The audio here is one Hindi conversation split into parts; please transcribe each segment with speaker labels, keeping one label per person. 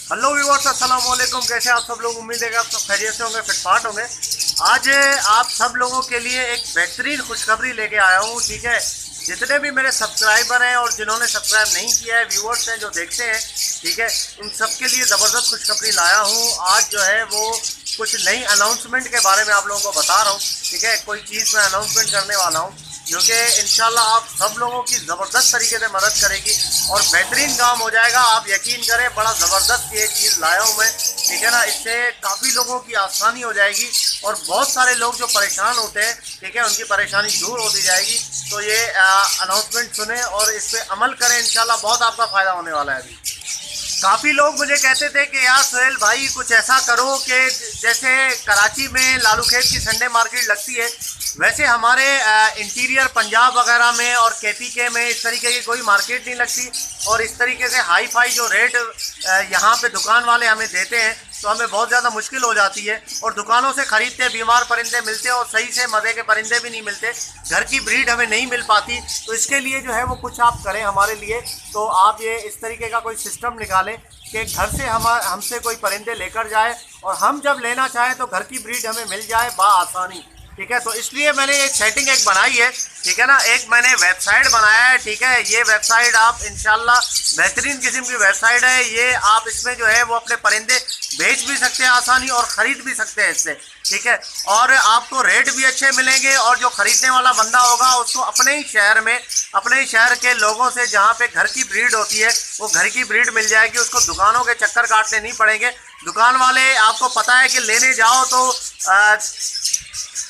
Speaker 1: हेलो व्यूअर्स, अस्सलाम वालेकुम। कैसे आप सब लोग? उम्मीद है कि आप सब खैरियत से होंगे, फिटफाट होंगे। आज आप सब लोगों के लिए एक बेहतरीन खुशखबरी लेके आया हूँ। ठीक है, जितने भी मेरे सब्सक्राइबर हैं और जिन्होंने सब्सक्राइब नहीं किया है, व्यूअर्स हैं जो देखते हैं, ठीक है, उन सब के लिए ज़बरदस्त खुशखबरी लाया हूँ। आज जो है वो कुछ नई अनाउंसमेंट के बारे में आप लोगों को बता रहा हूँ। ठीक है, कोई चीज़ मैं अनाउंसमेंट करने वाला हूँ जो कि इंशाल्लाह आप सब लोगों की ज़बरदस्त तरीके से मदद करेगी और बेहतरीन काम हो जाएगा। आप यकीन करें, बड़ा ज़बरदस्त ये चीज़ लाया हूँ मैं। ठीक है ना, इससे काफ़ी लोगों की आसानी हो जाएगी और बहुत सारे लोग जो परेशान होते हैं, ठीक है, उनकी परेशानी दूर होती जाएगी। तो ये अनाउंसमेंट सुने और इस पर अमल करें, इंशाल्लाह बहुत आपका फ़ायदा होने वाला है। अभी काफ़ी लोग मुझे कहते थे कि यार सोहेल भाई कुछ ऐसा करो कि जैसे कराची में लालू खेत की संडे मार्केट लगती है, वैसे हमारे इंटीरियर पंजाब वगैरह में और केपीके में इस तरीके की कोई मार्केट नहीं लगती। और इस तरीके से हाई फाई जो रेट यहाँ पे दुकान वाले हमें देते हैं तो हमें बहुत ज़्यादा मुश्किल हो जाती है। और दुकानों से ख़रीदते बीमार परिंदे मिलते हैं और सही से मज़े के परिंदे भी नहीं मिलते, घर की ब्रीड हमें नहीं मिल पाती। तो इसके लिए जो है वो कुछ आप करें हमारे लिए। तो आप ये इस तरीके का कोई सिस्टम निकालें कि घर से हमसे कोई परिंदे लेकर जाए और हम जब लेना चाहें तो घर की ब्रीड हमें मिल जाए आसानी। ठीक है, तो इसलिए मैंने एक सेटिंग बनाई है। ठीक है ना, एक मैंने वेबसाइट बनाया है। ठीक है, ये वेबसाइट आप इंशाल्लाह बेहतरीन किस्म की वेबसाइट है ये। आप इसमें जो है वो अपने परिंदे बेच भी सकते हैं आसानी और ख़रीद भी सकते हैं इससे। ठीक है, और आपको रेट भी अच्छे मिलेंगे और जो ख़रीदने वाला बंदा होगा उसको अपने ही शहर में, अपने ही शहर के लोगों से जहाँ पे घर की ब्रीड होती है वो घर की ब्रीड मिल जाएगी। उसको दुकानों के चक्कर काटने नहीं पड़ेंगे। दुकान वाले आपको पता है कि लेने जाओ तो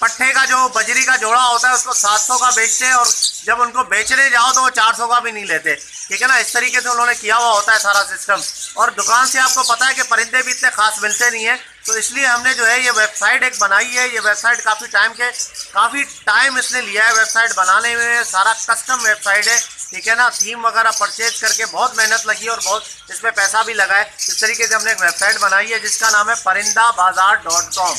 Speaker 1: पट्टे का जो बजरी का जोड़ा होता है उसको 700 का बेचते हैं और जब उनको बेचने जाओ तो वो 400 का भी नहीं लेते। ठीक है ना, इस तरीके से उन्होंने किया हुआ होता है सारा सिस्टम। और दुकान से आपको पता है कि परिंदे भी इतने खास मिलते नहीं है। तो इसलिए हमने जो है ये वेबसाइट एक बनाई है। ये वेबसाइट काफ़ी टाइम इसने लिया है वेबसाइट बनाने में। सारा कस्टम वेबसाइट है। ठीक है ना, थीम वगैरह परचेज करके बहुत मेहनत लगी और बहुत इसमें पैसा भी लगा है। इस तरीके से हमने एक वेबसाइट बनाई है जिसका नाम है parindabazaar.com।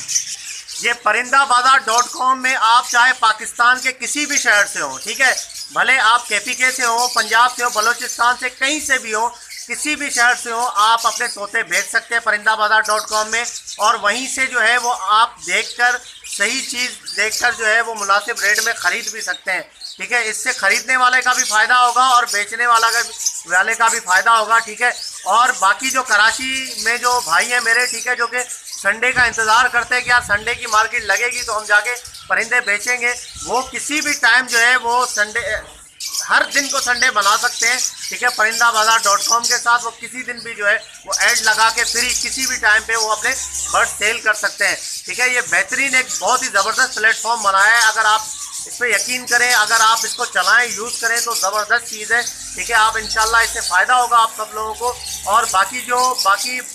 Speaker 1: ये parindabazaar.com में आप चाहे पाकिस्तान के किसी भी शहर से हो, ठीक है, भले आप केपीके से हो, पंजाब से हो, बलूचिस्तान से, कहीं से भी हो, किसी भी शहर से हो, आप अपने तोते भेज सकते हैं parindabazaar.com में। और वहीं से जो है वो आप देखकर सही चीज़ देखकर जो है वो मुनासिब रेट में ख़रीद भी सकते हैं। ठीक है, इससे ख़रीदने वाले का भी फ़ायदा होगा और बेचने वाले का भी फ़ायदा होगा। ठीक है, और बाकी जो कराची में जो भाई हैं मेरे, ठीक है, जो कि संडे का इंतज़ार करते हैं कि यार संडे की मार्केट लगेगी तो हम जाके परिंदे बेचेंगे, वो किसी भी टाइम जो है वो संडे, हर दिन को संडे बना सकते हैं। ठीक है, parindabazaar.com के साथ वो किसी दिन भी जो है वो ऐड लगा के फ्री किसी भी टाइम पे वो अपने बर्ड सेल कर सकते हैं। ठीक है, ये बेहतरीन एक बहुत ही ज़बरदस्त प्लेटफॉर्म बनाया है। अगर आप इस पर यकीन करें, अगर आप इसको चलाएं, यूज़ करें तो ज़बरदस्त चीज़ है। ठीक है, आप इंशाल्लाह इससे फ़ायदा होगा आप सब लोगों को। और बाकी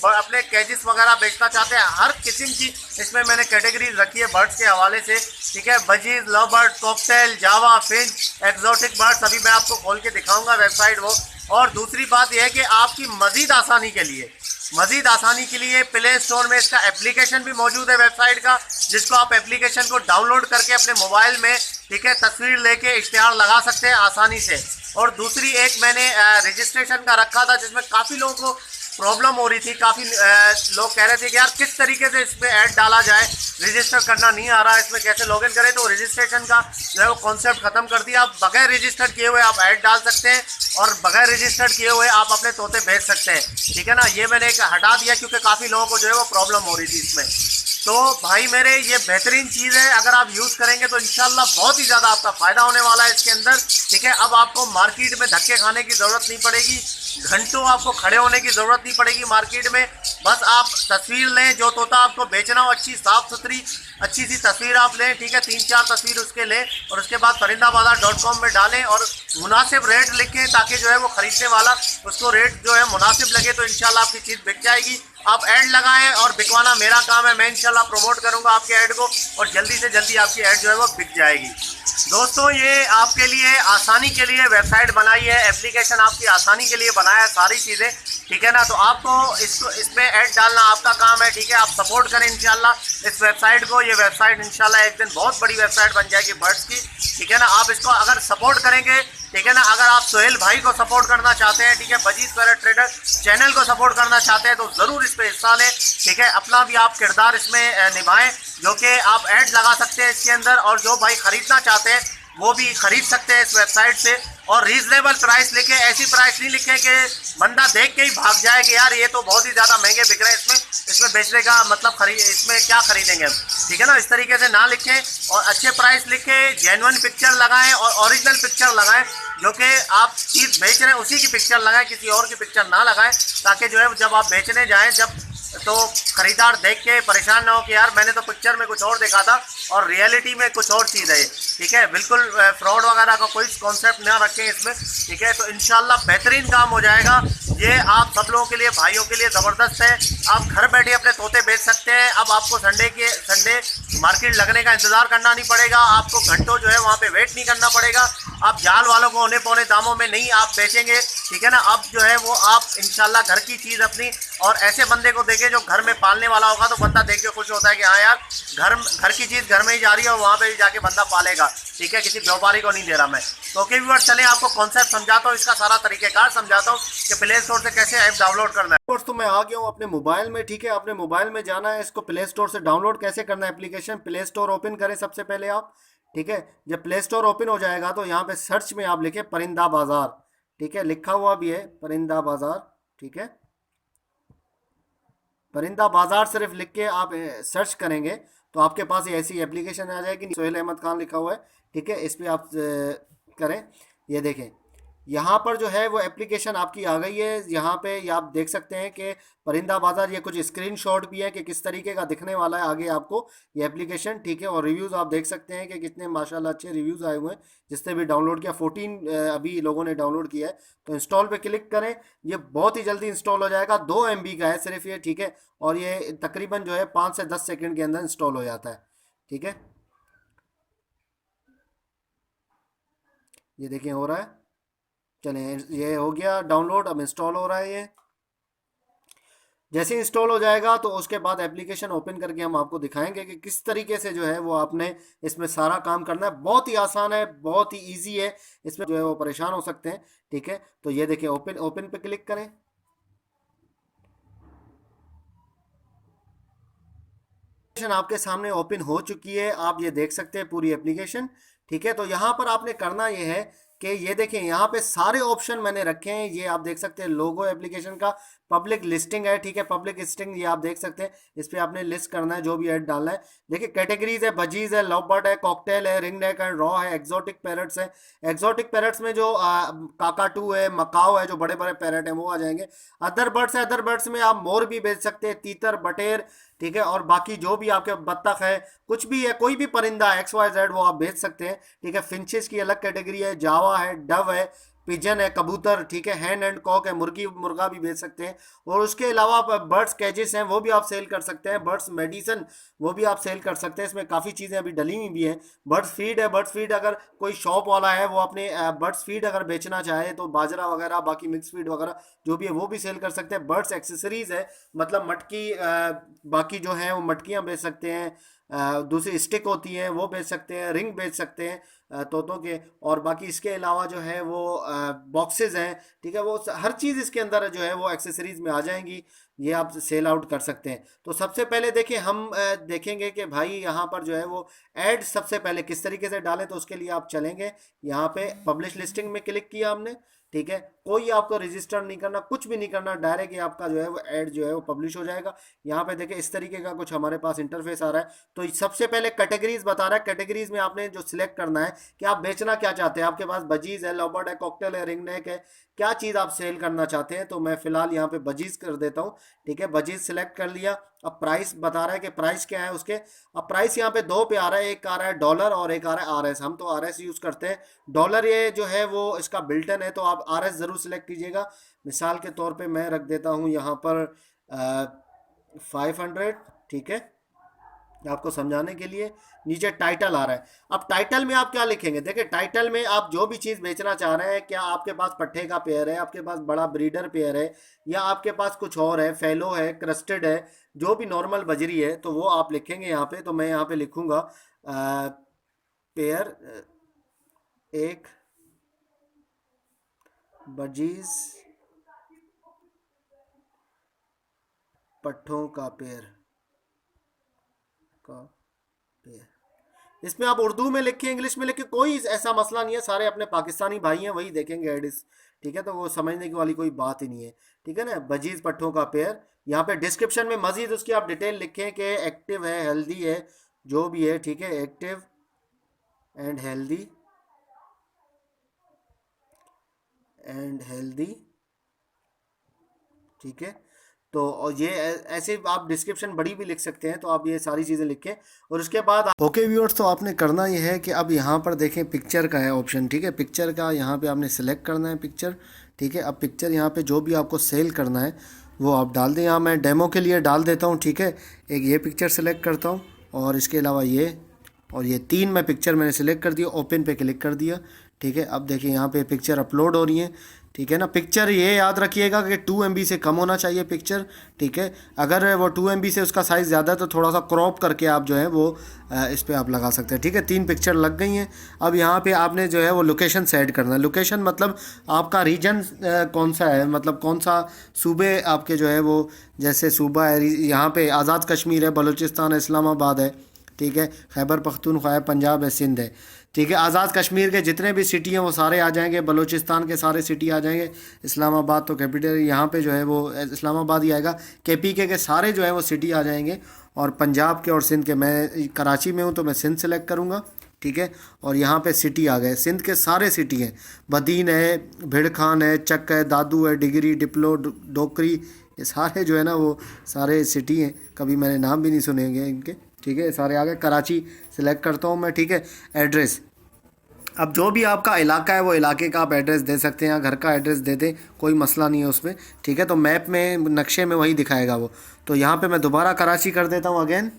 Speaker 1: अपने कैजेस वगैरह बेचना चाहते हैं, हर किस्म की इसमें मैंने कैटेगरीज रखी है बर्ड्स के हवाले से। ठीक है, बजीज, लव बर्ड, कॉकटेल, जावा, फिंच, एक्जोटिक बर्ड्स अभी मैं आपको खोल के दिखाऊंगा वेबसाइट वो। और दूसरी बात यह है कि आपकी मज़ीद आसानी के लिए प्ले स्टोर में इसका एप्लीकेशन भी मौजूद है वेबसाइट का, जिसको आप एप्लीकेशन को डाउनलोड करके अपने मोबाइल में, ठीक है, तस्वीर लेके इश्तिहार लगा सकते हैं आसानी से। और दूसरी एक मैंने रजिस्ट्रेशन का रखा था जिसमें काफ़ी लोगों को प्रॉब्लम हो रही थी। काफ़ी लोग कह रहे थे कि यार किस तरीके से इस पर ऐड डाला जाए, रजिस्टर करना नहीं आ रहा है, इसमें कैसे लॉगिन करें। तो रजिस्ट्रेशन का जो है वो कॉन्सेप्ट ख़त्म कर दिया। आप बगैर रजिस्टर्ड किए हुए आप ऐड डाल सकते हैं और बगैर रजिस्टर्ड किए हुए आप अपने तोते भेज सकते हैं। ठीक है ना, ये मैंने एक हटा दिया क्योंकि काफ़ी लोगों को जो है वो प्रॉब्लम हो रही थी इसमें। तो भाई मेरे, ये बेहतरीन चीज़ है, अगर आप यूज़ करेंगे तो इंशाल्लाह बहुत ही ज़्यादा आपका फ़ायदा होने वाला है इसके अंदर। ठीक है, अब आपको मार्केट में धक्के खाने की ज़रूरत नहीं पड़ेगी, घंटों आपको खड़े होने की ज़रूरत नहीं पड़ेगी मार्केट में। बस आप तस्वीर लें, जो तोता आपको बेचना हो अच्छी साफ़ सुथरी अच्छी सी तस्वीर आप लें। ठीक है, 3-4 तस्वीर उसके लें और उसके बाद parindabazaar.com में डालें और मुनासिब रेट लिखें ताकि जो है वो ख़रीदने वाला उसको रेट जो है मुनासिब लगे तो इंशाल्लाह आपकी चीज़ बिक जाएगी। आप ऐड लगाएं और बिकवाना मेरा काम है, मैं इंशाल्लाह प्रमोट करूंगा आपके ऐड को और जल्दी से जल्दी आपकी ऐड जो है वो बिक जाएगी। दोस्तों, ये आपके लिए आसानी के लिए वेबसाइट बनाई है, एप्लीकेशन आपकी आसानी के लिए बनाया है सारी चीज़ें। ठीक है ना, तो आपको इसमें ऐड डालना आपका काम है। ठीक है, आप सपोर्ट करें इंशाल्लाह इस वेबसाइट को। ये वेबसाइट इंशाल्लाह एक दिन बहुत बड़ी वेबसाइट बन जाएगी बर्ड्स की। ठीक है ना, आप इसको अगर सपोर्ट करेंगे, ठीक है ना। अगर आप सोहेल भाई को सपोर्ट करना चाहते हैं, ठीक है, बजीज पैरेट ट्रेडर चैनल को सपोर्ट करना चाहते हैं तो ज़रूर इस पर हिस्सा लें, ठीक है। अपना भी आप किरदार इसमें निभाएं, जो कि आप ऐड लगा सकते हैं इसके अंदर, और जो भाई खरीदना चाहते हैं वो भी खरीद सकते हैं इस वेबसाइट से। और रीजनेबल प्राइस लिखे, ऐसी प्राइस नहीं लिखे कि बंदा देख के ही भाग जाए कि यार ये तो बहुत ही ज़्यादा महंगे बिक रहे हैं, इसमें बेचने का मतलब इसमें क्या खरीदेंगे हम, ठीक है ना। इस तरीके से ना लिखें और अच्छे प्राइस लिखें, जेन्युइन पिक्चर लगाएं और ओरिजिनल पिक्चर लगाएं, जो कि आप चीज़ बेच रहे हैं उसी की पिक्चर लगाएं, किसी और की पिक्चर ना लगाएं, ताकि जो है जब आप बेचने जाएँ जब तो खरीदार देख के परेशान ना हो कि यार मैंने तो पिक्चर में कुछ और देखा था और रियलिटी में कुछ और चीज़ है, ठीक है। बिल्कुल फ्रॉड वगैरह का कोई कॉन्सेप्ट ना रखें इसमें, ठीक है। तो इंशाल्लाह बेहतरीन काम हो जाएगा ये, आप सब लोगों के लिए, भाइयों के लिए ज़बरदस्त है। आप घर बैठे अपने तोते बेच सकते हैं। अब आपको संडे मार्केट लगने का इंतज़ार करना नहीं पड़ेगा, आपको घंटों जो है वहाँ पे वेट नहीं करना पड़ेगा। आप जाल वालों को औने पौने दामों में नहीं आप बेचेंगे, ठीक है ना। अब जो है वो आप इंशाल्लाह घर की चीज़ अपनी, और ऐसे बंदे को देखें जो घर में पालने वाला होगा तो बंदा देख के खुश होता है कि हाँ यार घर की चीज़ घर में ही जा रही है और वहाँ पे भी जाके बंदा पालेगा, ठीक है, किसी व्यापारी को नहीं दे रहा मैं। तो ओके व्यूअर्स, चलें आपको कॉन्सेप्ट समझाता हूँ, इसका सारा तरीकेकार समझाता हूँ कि प्ले स्टोर से कैसे ऐप डाउनलोड करना है। तो मैं आ गया हूँ अपने मोबाइल में, ठीक है। अपने मोबाइल में जाना है, इसको प्ले स्टोर से डाउनलोड कैसे करना है एप्लीकेशन। प्ले स्टोर ओपन करें सबसे पहले आप, ठीक है। जब प्ले स्टोर ओपन हो जाएगा तो यहाँ पे सर्च में आप लिखें परिंदा बाजार, ठीक है, लिखा हुआ भी है परिंदा बाजार, ठीक है। परिंदा बाजार सिर्फ लिख के आप सर्च करेंगे तो आपके पास ये ऐसी एप्लीकेशन आ जाएगी, सोहेल अहमद खान लिखा हुआ है, ठीक है। इस पर आप करें, ये देखें यहाँ पर जो है वो एप्लीकेशन आपकी आ गई है। यहाँ पे ये आप देख सकते हैं कि परिंदा बाजार, ये कुछ स्क्रीनशॉट भी है कि किस तरीके का दिखने वाला है आगे आपको ये एप्लीकेशन, ठीक है। और रिव्यूज़ आप देख सकते हैं कि कितने माशाल्लाह अच्छे रिव्यूज़ आए हुए हैं जिसने भी डाउनलोड किया। 14 अभी लोगों ने डाउनलोड किया है। तो इंस्टॉल पे क्लिक करें, ये बहुत ही जल्दी इंस्टॉल हो जाएगा। 2 MB का है सिर्फ ये, ठीक है। और ये तकरीबन जो है 5 से 10 सेकेंड के अंदर इंस्टॉल हो जाता है, ठीक है। ये देखें हो रहा है, चलें ये हो गया डाउनलोड, अब इंस्टॉल हो रहा है। ये जैसे इंस्टॉल हो जाएगा तो उसके बाद एप्लीकेशन ओपन करके हम आपको दिखाएंगे कि किस तरीके से जो है वो आपने इसमें सारा काम करना है। बहुत ही आसान है, बहुत ही इजी है, इसमें जो है वो परेशान हो सकते हैं, ठीक है। तो ये देखिए ओपन, ओपन पे क्लिक करें। आपके सामने ओपन हो चुकी है, आप ये देख सकते हैं पूरी एप्लीकेशन, ठीक है। तो यहाँ पर आपने करना ये है कि ये देखें यहाँ पे सारे ऑप्शन मैंने रखे हैं। ये आप देख सकते हैं लोगो एप्लीकेशन का, पब्लिक लिस्टिंग है, ठीक है। पब्लिक लिस्टिंग ये आप देख सकते हैं, इस पर आपने लिस्ट करना है जो भी ऐड डालना है। देखिए कैटेगरीज है, बजीज है, लव बर्ड है, कॉकटेल है, रिंग नेक है, रॉ है, एक्जोटिक पैरट्स है। एक्जोटिक पैरट्स में जो काकाटू है, मकाओ है, जो बड़े बड़े पैरट हैं वो आ जाएंगे। अदर बर्ड्स है, अदर बर्ड्स में आप मोर भी बेच सकते हैं, तीतर, बटेर, ठीक है। और बाकी जो भी आपके बत्तख है, कुछ भी है, कोई भी परिंदा XYZ वो आप बेच सकते हैं, ठीक है। फिंचेस की अलग कैटेगरी है, जावा है, डव है, पिजन है, कबूतर, ठीक है, हैन एंड कॉक है, मुर्गी मुर्गा भी बेच सकते हैं। और उसके अलावा बर्ड्स कैजेस हैं वो भी आप सेल कर सकते हैं। बर्ड्स मेडिसन वो भी आप सेल कर सकते हैं। इसमें काफ़ी चीज़ें अभी डली हुई भी हैं। बर्ड्स फीड है, बर्ड्स फीड अगर कोई शॉप वाला है वो अपने बर्ड्स फीड अगर बेचना चाहे तो बाजरा वगैरह, बाकी मिक्स फीड वगैरह जो भी है वो भी सेल कर सकते हैं। बर्ड्स एक्सेसरीज है, मतलब मटकी, बाकी जो है वो मटकियाँ बेच सकते हैं, दूसरी स्टिक होती हैं वो बेच सकते हैं, रिंग बेच सकते हैं तोतों के। और बाकी इसके अलावा जो है वो बॉक्सेस हैं, ठीक है। वो हर चीज़ इसके अंदर जो है वो एक्सेसरीज में आ जाएंगी, ये आप सेल आउट कर सकते हैं। तो सबसे पहले देखिए हम देखेंगे कि भाई यहाँ पर जो है वो ऐड सबसे पहले किस तरीके से डालें। तो उसके लिए आप चलेंगे यहाँ पे पब्लिश लिस्टिंग में क्लिक किया हमने, ठीक है। कोई आपको रजिस्टर नहीं करना, कुछ भी नहीं करना, डायरेक्ट ही आपका जो है वो ऐड जो है वो पब्लिश हो जाएगा। यहाँ पे देखिए इस तरीके का कुछ हमारे पास इंटरफेस आ रहा है। तो सबसे पहले कैटेगरीज बता रहा है, कैटेगरीज में आपने जो सिलेक्ट करना है कि आप बेचना क्या चाहते हैं। आपके पास बजीज है, लवबर्ड है, कॉकटेल है, रिंग नेक है, क्या चीज़ आप सेल करना चाहते हैं। तो मैं फिलहाल यहाँ पे बजीज कर देता हूँ, ठीक है। बजीज सिलेक्ट कर लिया। अब प्राइस बता रहा है कि प्राइस क्या है उसके। अब प्राइस यहाँ पे 2 पे आ रहा है, एक आ रहा है डॉलर और एक आ रहा है RS। हम तो RS यूज़ करते हैं। डॉलर ये जो है वो इसका बिल्टन है, तो आप RS ज़रूर सिलेक्ट कीजिएगा। मिसाल के तौर पे मैं रख देता हूँ यहाँ पर 500, ठीक है, आपको समझाने के लिए। नीचे टाइटल आ रहा है। अब टाइटल में आप क्या लिखेंगे, देखिए टाइटल में आप जो भी चीज़ बेचना चाह रहे हैं, क्या आपके पास पट्टे का पेयर है, आपके पास बड़ा ब्रीडर पेयर है, या आपके पास कुछ और है, फेलो है, क्रस्टेड है, जो भी नॉर्मल बजरी है, तो वो आप लिखेंगे यहाँ पे। तो मैं यहाँ पे लिखूँगा पेयर एक बजीज पट्ठों का पेड़ का पेड़। इसमें आप उर्दू में लिखिए, इंग्लिश में लिखिए, कोई ऐसा मसला नहीं है, सारे अपने पाकिस्तानी भाई हैं, वही देखेंगे एडिस। ठीक है, तो वो समझने की वाली कोई बात ही नहीं है। ठीक है ना, बजीज पट्ठों का पेयर। यहाँ पे डिस्क्रिप्शन में मजीद उसकी आप डिटेल लिखें कि एक्टिव है, हेल्दी है, जो भी है। ठीक है, एक्टिव एंड हेल्दी। ठीक है, तो और ये ऐसे आप डिस्क्रिप्शन बड़ी भी लिख सकते हैं, तो आप ये सारी चीज़ें लिखें। और उसके बाद ओके व्यूअर्स, तो आपने करना ये है कि अब यहाँ पर देखें पिक्चर का है ऑप्शन। ठीक है, पिक्चर का यहाँ पे आपने सेलेक्ट करना है पिक्चर। ठीक है, अब पिक्चर यहाँ पे जो भी आपको सेल करना है वो आप डाल दें। यहाँ मैं डेमो के लिए डाल देता हूँ। ठीक है, एक ये पिक्चर सेलेक्ट करता हूँ और इसके अलावा ये और ये 3 मैं पिक्चर मैंने सेलेक्ट कर दिया, ओपन पे क्लिक कर दिया। ठीक है, अब देखिए यहाँ पे पिक्चर अपलोड हो रही है। ठीक है ना, पिक्चर ये याद रखिएगा कि 2 MB से कम होना चाहिए पिक्चर। ठीक है, अगर वो 2 MB से उसका साइज़ ज़्यादा है तो थोड़ा सा क्रॉप करके आप जो है वो इस पर आप लगा सकते हैं। ठीक है, 3 पिक्चर लग गई हैं। अब यहाँ पे आपने जो है वो लोकेशन सेट करना है। लोकेशन मतलब आपका रीजन कौन सा है, मतलब कौन सा सूबे आपके जो है वो, जैसे सूबा है यहाँ पे आज़ाद कश्मीर है, बलूचिस्तान है, इस्लामाबाद है। ठीक है, खैबर पख्तूनख्वा है, पंजाब है, सिंध है। ठीक है, आज़ाद कश्मीर के जितने भी सिटी हैं वो सारे आ जाएंगे, बलूचिस्तान के सारे सिटी आ जाएंगे, इस्लामाबाद तो कैपिटल यहाँ पे जो है वो इस्लामाबाद ही आएगा। KPK के सारे जो है वो सिटी आ जाएंगे। और पंजाब के और सिंध के, मैं कराची में हूँ तो मैं सिंध सेलेक्ट करूँगा। ठीक है, और यहाँ पे सिटी आ गए, सिंध के सारे सिटी हैं, बदीन है, भिड़ खान है, चक है, दादू है, डिगरी, डिप्लो, डोकरी, ये सारे जो है ना वो सारे सिटी हैं, कभी मैंने नाम भी नहीं सुनेंगे इनके। ठीक है, सारे आ गए। कराची सिलेक्ट करता हूँ मैं। ठीक है, एड्रेस, अब जो भी आपका इलाका है वो इलाके का आप एड्रेस दे सकते हैं, या घर का एड्रेस दे दें, कोई मसला नहीं है उसमें। ठीक है, तो मैप में, नक्शे में वही दिखाएगा वो। तो यहाँ पे मैं दोबारा कराची कर देता हूँ अगेन।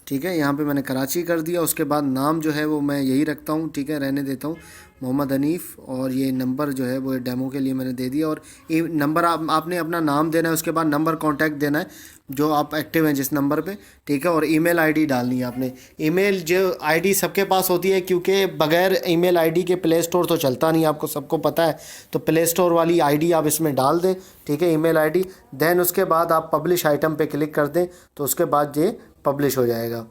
Speaker 1: ठीक है, यहाँ पे मैंने कराची कर दिया। उसके बाद नाम जो है वो मैं यही रखता हूँ। ठीक है, रहने देता हूँ मोहम्मद हनीफ़। और ये नंबर जो है वो डेमो के लिए मैंने दे दिया। और ये नंबर आपने अपना नाम देना है, उसके बाद नंबर कांटेक्ट देना है जो आप एक्टिव हैं जिस नंबर पे। ठीक है, और ईमेल आईडी डालनी है आपने। ईमेल जो आईडी सबके पास होती है, क्योंकि बगैर ईमेल आईडी के प्ले स्टोर तो चलता नहीं, आपको सबको पता है। तो प्ले स्टोर वाली आईडी आप इसमें डाल दें। ठीक है, ईमेल आईडी। देन उसके बाद आप पब्लिश आइटम पे क्लिक कर दें, तो उसके बाद ये पब्लिश हो जाएगा।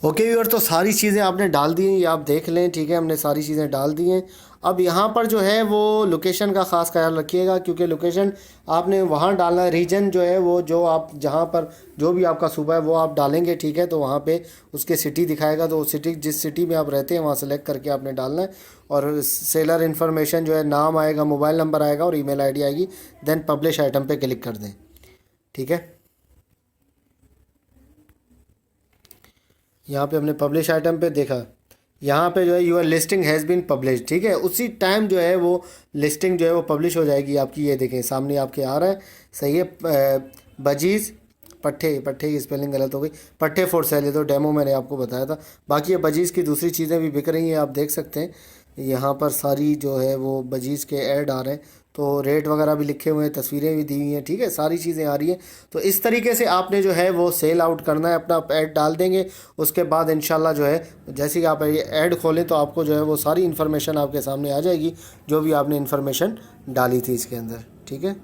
Speaker 1: ओके व्यूअर, तो सारी चीज़ें आपने डाल दी हैं, ये आप देख लें। ठीक है, हमने सारी चीज़ें डाल दी हैं। अब यहाँ पर जो है वो लोकेशन का ख़ास ख्याल रखिएगा, क्योंकि लोकेशन आपने वहाँ डालना है। रीजन जो है वो, जो आप जहाँ पर जो भी आपका सूबा है वो आप डालेंगे। ठीक है, तो वहाँ पे उसके सिटी दिखाएगा, तो सिटी, जिस सिटी में आप रहते हैं वहाँ सेलेक्ट करके आपने डालना है। और सेलर इन्फॉर्मेशन जो है, नाम आएगा, मोबाइल नंबर आएगा और ईमेल आईडी आएगी। देन पब्लिश आइटम पे क्लिक कर दें। ठीक है, यहाँ पे हमने पब्लिश आइटम पे देखा, यहाँ पे जो है your listing has been publish. ठीक है, उसी टाइम जो है वो लिस्टिंग जो है वो पब्लिश हो जाएगी आपकी। ये देखें सामने आपके आ रहा है, सही है। बजीज़ पट्ठे, पट्ठे की स्पेलिंग गलत हो गई, पट्ठे फॉर सेल, ये तो डेमो मैंने आपको बताया था। बाकी ये बजीज़ की दूसरी चीज़ें भी बिक रही हैं, आप देख सकते हैं। यहाँ पर सारी जो है वो बजीज़ के ऐड आ रहे हैं, तो रेट वगैरह भी लिखे हुए हैं, तस्वीरें भी दी हुई हैं। ठीक है, सारी चीज़ें आ रही हैं। तो इस तरीके से आपने जो है वो सेल आउट करना है, अपना ऐड डाल देंगे। उसके बाद इंशाल्लाह जो है, जैसे कि आप ये ऐड खोलें तो आपको जो है वो सारी इन्फॉर्मेशन आपके सामने आ जाएगी, जो भी आपने इन्फॉर्मेशन डाली थी इसके अंदर। ठीक है,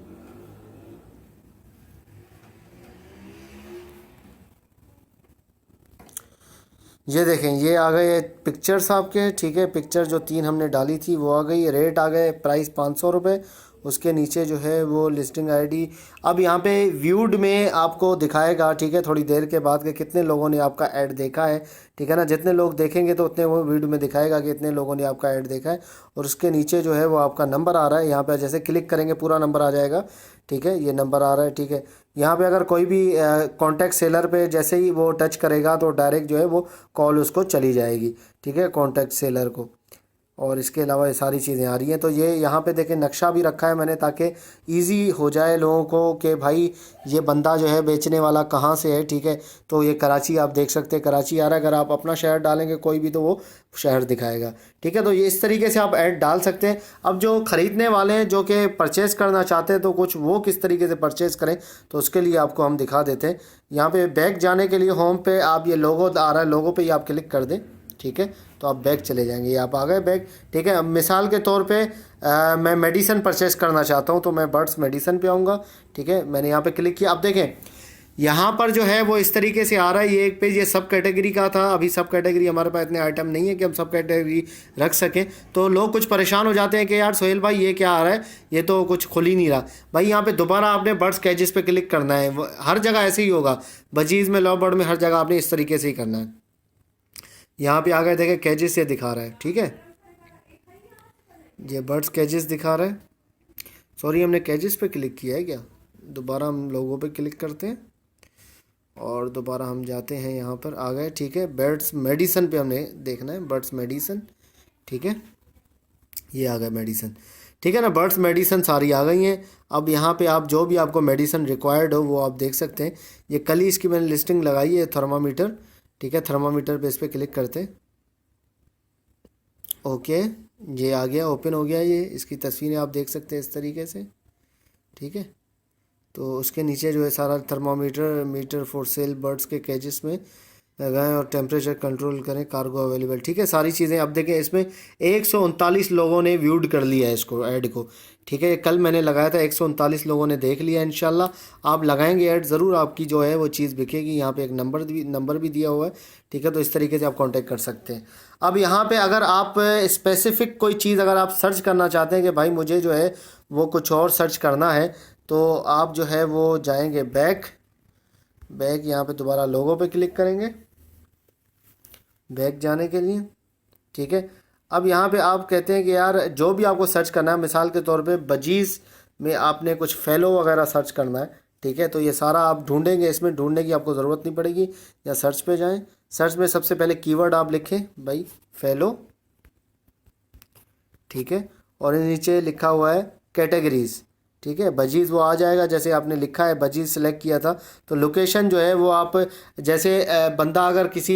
Speaker 1: ये देखें, ये आ गए पिक्चर्स आपके। ठीक है, पिक्चर जो 3 हमने डाली थी वो आ गई। रेट आ गए, प्राइस 500 रुपये। उसके नीचे जो है वो लिस्टिंग आईडी। अब यहाँ पे व्यूड में आपको दिखाएगा, ठीक है, थोड़ी देर के बाद, कि कितने लोगों ने आपका ऐड देखा है। ठीक है ना, जितने लोग देखेंगे तो उतने वो वीडियो में दिखाएगा कि इतने लोगों ने आपका ऐड देखा है। और उसके नीचे जो है वो आपका नंबर आ रहा है, यहाँ पे जैसे क्लिक करेंगे पूरा नंबर आ जाएगा। ठीक है, ये नंबर आ रहा है। ठीक है, यहाँ पे अगर कोई भी कॉन्टैक्ट सेलर पे जैसे ही वो टच करेगा तो डायरेक्ट जो है वो कॉल उसको चली जाएगी। ठीक है, कॉन्टैक्ट सेलर को। और इसके अलावा ये सारी चीज़ें आ रही हैं। तो ये यहाँ पे देखें नक्शा भी रखा है मैंने, ताकि इजी हो जाए लोगों को कि भाई ये बंदा जो है बेचने वाला कहाँ से है। ठीक है, तो ये कराची आप देख सकते हैं, कराची आ रहा है। अगर आप अपना शहर डालेंगे कोई भी तो वो शहर दिखाएगा। ठीक है, तो ये इस तरीके से आप ऐड डाल सकते हैं। अब जो ख़रीदने वाले हैं, जो कि परचेज़ करना चाहते हैं, तो कुछ वो किस तरीके से परचेज़ करें, तो उसके लिए आपको हम दिखा देते हैं। यहाँ पर बैक जाने के लिए होम पे आप ये लोगो आ रहा है, लोगो पर ही आप क्लिक कर दें। ठीक है। तो आप बैक चले जाएंगे, ये आप आ गए बैक, ठीक है। अब मिसाल के तौर पे मैं मेडिसन परचेस करना चाहता हूँ तो मैं बर्ड्स मेडिसन पे आऊँगा, ठीक है। मैंने यहाँ पे क्लिक किया। अब देखें यहाँ पर जो है वो इस तरीके से आ रहा है, ये एक पेज ये सब कैटेगरी का था। अभी सब कैटेगरी हमारे पास इतने आइटम नहीं है कि हम सब कैटेगरी रख सकें, तो लोग कुछ परेशान हो जाते हैं कि यार सोहेल भाई ये क्या आ रहा है, ये तो कुछ खुल ही नहीं रहा। भाई यहाँ पे दोबारा आपने बर्ड्स कैजेस पे क्लिक करना है, हर जगह ऐसे ही होगा, बजीज़ में, लव बर्ड में, हर जगह आपने इस तरीके से ही करना है। यहाँ पे आ गए, देखें कैजेस ये दिखा रहा है, ठीक है, ये बर्ड्स कैजेस दिखा रहा है। सॉरी हमने कैजेस पे क्लिक किया है क्या, दोबारा हम लोगों पे क्लिक करते हैं और दोबारा हम जाते हैं, यहाँ पर आ गए, ठीक है। बर्ड्स मेडिसन पे हमने देखना है, बर्ड्स मेडिसन, ठीक है, ये आ गया मेडिसन, ठीक है ना। बर्ड्स मेडिसन सारी आ गई हैं। अब यहाँ पे आप जो भी आपको मेडिसन रिक्वायर्ड हो वो आप देख सकते हैं। ये कल ही इसकी मैंने लिस्टिंग लगाई है, थर्मामीटर, ठीक है। थर्मामीटर पे इस पर क्लिक करते हैं, ओके, ये आ गया, ओपन हो गया। ये इसकी तस्वीरें आप देख सकते हैं इस तरीके से, ठीक है। तो उसके नीचे जो है सारा thermometer, meter for sale, birds के केजेस में लगाएं और टेम्परेचर कंट्रोल करें, कार्गो अवेलेबल, ठीक है, सारी चीज़ें। अब देखें इसमें 139 लोगों ने व्यूड कर लिया है इसको, ऐड को, ठीक है। कल मैंने लगाया था, 139 लोगों ने देख लिया। इंशाल्लाह आप लगाएंगे ऐड, ज़रूर आपकी जो है वो चीज़ बिकेगी। यहाँ पे एक नंबर भी दिया हुआ है, ठीक है। तो इस तरीके से आप कांटेक्ट कर सकते हैं। अब यहाँ पे अगर आप स्पेसिफ़िक कोई चीज़ अगर आप सर्च करना चाहते हैं कि भाई मुझे जो है वो कुछ और सर्च करना है, तो आप जो है वो जाएंगे बैक, यहाँ पे दोबारा लोगो पे क्लिक करेंगे बैक जाने के लिए, ठीक है। अब यहाँ पे आप कहते हैं कि यार जो भी आपको सर्च करना है, मिसाल के तौर पे बजीज़ में आपने कुछ फैलो वगैरह सर्च करना है, ठीक है। तो ये सारा आप ढूंढेंगे, इसमें ढूंढने की आपको ज़रूरत नहीं पड़ेगी। या सर्च पे जाएं, सर्च में सबसे पहले कीवर्ड आप लिखें भाई फैलो, ठीक है, और नीचे लिखा हुआ है कैटेगरीज़, ठीक है। बजीज़ वो आ जाएगा, जैसे आपने लिखा है बजीज़ सेलेक्ट किया था। तो लोकेशन जो है वो आप जैसे बंदा अगर किसी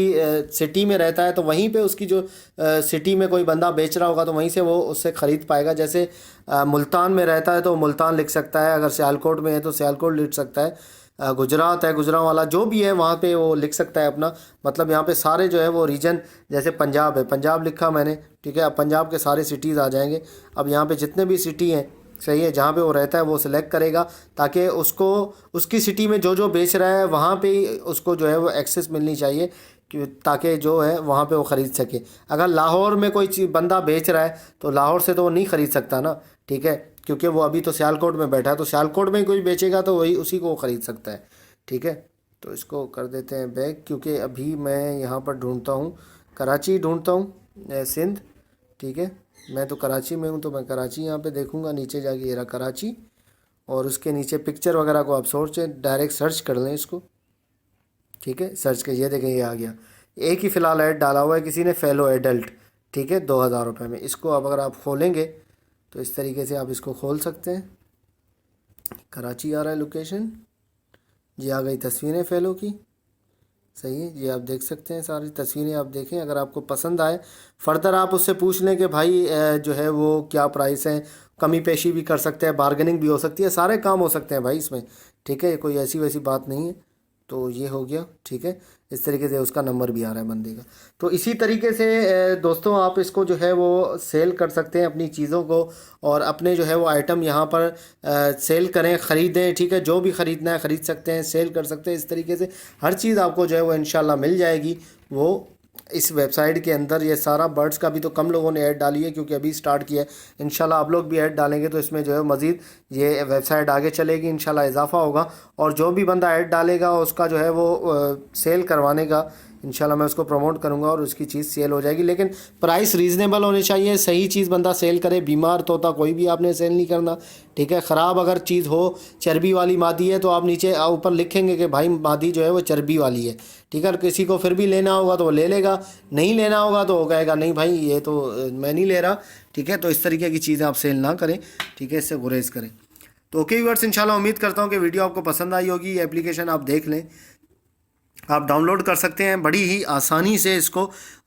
Speaker 1: सिटी में रहता है तो वहीं पे उसकी जो सिटी में कोई बंदा बेच रहा होगा तो वहीं से वो उससे ख़रीद पाएगा। जैसे मुल्तान में रहता है तो मुल्तान लिख सकता है, अगर सियालकोट में है तो सियालकोट लिख सकता है, गुजरात है, गुजरांवाला जो भी है वहाँ पे वो लिख सकता है अपना। मतलब यहाँ पे सारे जो है वो रीजन, जैसे पंजाब है, पंजाब लिखा मैंने, ठीक है। अब पंजाब के सारे सिटीज़ आ जाएंगे। अब यहाँ पे जितने भी सिटी हैं, सही है, जहाँ पे वो रहता है वो सिलेक्ट करेगा, ताकि उसको उसकी सिटी में जो जो बेच रहा है वहाँ पे उसको जो है वो एक्सेस मिलनी चाहिए, ताकि जो है वहाँ पे वो ख़रीद सके। अगर लाहौर में कोई चीज़ बंदा बेच रहा है तो लाहौर से तो वो नहीं ख़रीद सकता ना, ठीक है, क्योंकि वो अभी तो सियालकोट में बैठा है। तो सियालकोट में कोई बेचेगा तो वही उसी को वो ख़रीद सकता है, ठीक है। तो इसको कर देते हैं बैक, क्योंकि अभी मैं यहाँ पर ढूंढता हूँ, कराची ढूंढता हूँ, सिंध, ठीक है। मैं तो कराची में हूँ तो मैं कराची यहाँ पे देखूँगा, नीचे जाके ये रहा कराची, और उसके नीचे पिक्चर वगैरह को आप डायरेक्ट सर्च कर लें इसको, ठीक है। सर्च कर, ये देखें ये आ गया। एक ही फ़िलहाल ऐड डाला हुआ है किसी ने, फैलो एडल्ट, ठीक है, 2000 रुपये में। इसको अब अगर आप खोलेंगे तो इस तरीके से आप इसको खोल सकते हैं। कराची आ रहा है लोकेशन, ये आ गई तस्वीरें फैलो की, सही है। ये आप देख सकते हैं, सारी तस्वीरें आप देखें। अगर आपको पसंद आए, फ़र्दर आप उससे पूछ लें कि भाई जो है वो क्या प्राइस है, कमी पेशी भी कर सकते हैं, बार्गेनिंग भी हो सकती है, सारे काम हो सकते हैं भाई इसमें, ठीक है। कोई ऐसी वैसी बात नहीं है। तो ये हो गया, ठीक है। इस तरीके से उसका नंबर भी आ रहा है बंदे का। तो इसी तरीके से दोस्तों आप इसको जो है वो सेल कर सकते हैं अपनी चीज़ों को, और अपने जो है वो आइटम यहाँ पर सेल करें, ख़रीदें, ठीक है। जो भी ख़रीदना है ख़रीद सकते हैं, सेल कर सकते हैं। इस तरीके से हर चीज़ आपको जो है वो इंशाल्लाह मिल जाएगी वो इस वेबसाइट के अंदर। ये सारा बर्ड्स का भी तो कम लोगों ने ऐड डाली है, क्योंकि अभी स्टार्ट किया है। इंशाल्लाह आप लोग भी ऐड डालेंगे तो इसमें जो है मज़ीद ये वेबसाइट आगे चलेगी, इंशाल्लाह इजाफा होगा। और जो भी बंदा ऐड डालेगा उसका जो है वो सेल करवाने का इंशाल्लाह मैं उसको प्रमोट करूंगा और उसकी चीज़ सेल हो जाएगी। लेकिन प्राइस रीज़नेबल होने चाहिए, सही चीज़ बंदा सेल करे। बीमार तोता कोई भी आपने सेल नहीं करना, ठीक है। ख़राब अगर चीज़ हो, चर्बी वाली मादी है तो आप नीचे ऊपर लिखेंगे कि भाई मादी जो है वो चर्बी वाली है, ठीक है। किसी को फिर भी लेना होगा तो वो ले लेगा, नहीं लेना होगा तो वो कहेगा नहीं भाई ये तो मैं नहीं ले रहा, ठीक है। तो इस तरीके की चीज़ें आप सेल ना करें, ठीक है, इससे गुरेज करें। तो ओके व्यूअर्स, इंशाल्लाह उम्मीद करता हूँ कि वीडियो आपको पसंद आई होगी। ये एप्लीकेशन आप देख लें, आप डाउनलोड कर सकते हैं बड़ी ही आसानी से इसको,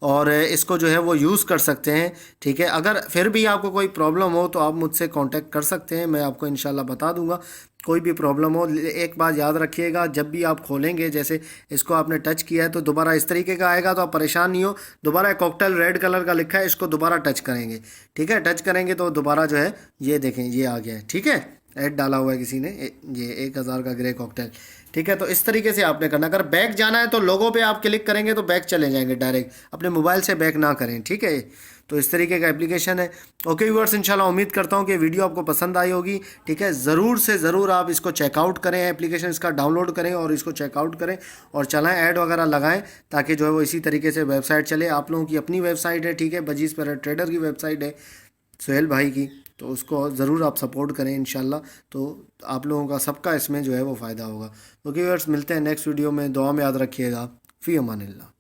Speaker 1: और इसको जो है वो यूज़ कर सकते हैं, ठीक है। अगर फिर भी आपको कोई प्रॉब्लम हो तो आप मुझसे कांटेक्ट कर सकते हैं, मैं आपको इंशाल्लाह बता दूंगा। कोई भी प्रॉब्लम हो, एक बात याद रखिएगा, जब भी आप खोलेंगे, जैसे इसको आपने टच किया है तो दोबारा इस तरीके का आएगा, तो आप परेशान नहीं हो। दोबारा कॉकटेल रेड कलर का लिखा है, इसको दोबारा टच करेंगे, ठीक है। टच करेंगे तो दोबारा जो है ये देखें ये आ गया है, ठीक है। ऐड डाला हुआ है किसी ने, ये 1000 का ग्रे कॉकटेल, ठीक है। तो इस तरीके से आपने करना। अगर बैक जाना है तो लोगों पे आप क्लिक करेंगे तो बैक चले जाएंगे डायरेक्ट, अपने मोबाइल से बैक ना करें, ठीक है। तो इस तरीके का एप्लीकेशन है। ओके व्यूअर्स, इंशाल्लाह उम्मीद करता हूँ कि वीडियो आपको पसंद आई होगी, ठीक है। ज़रूर से ज़रूर आप इसको चेकआउट करें, एप्लीकेशन इसका डाउनलोड करें और इसको चेकआउट करें और चलाएं, ऐड वगैरह लगाएं, ताकि जो है वो इसी तरीके से वेबसाइट चले। आप लोगों की अपनी वेबसाइट है, ठीक है, बजीज पैरेट ट्रेडर की वेबसाइट है, सुहेल भाई की, तो उसको ज़रूर आप सपोर्ट करें इंशाल्लाह। तो आप लोगों का सबका इसमें जो है वो फ़ायदा होगा। ओके व्यूअर्स, मिलते हैं नेक्स्ट वीडियो में, दुआ में याद रखिएगा। फ़ी अमानिल्लाह।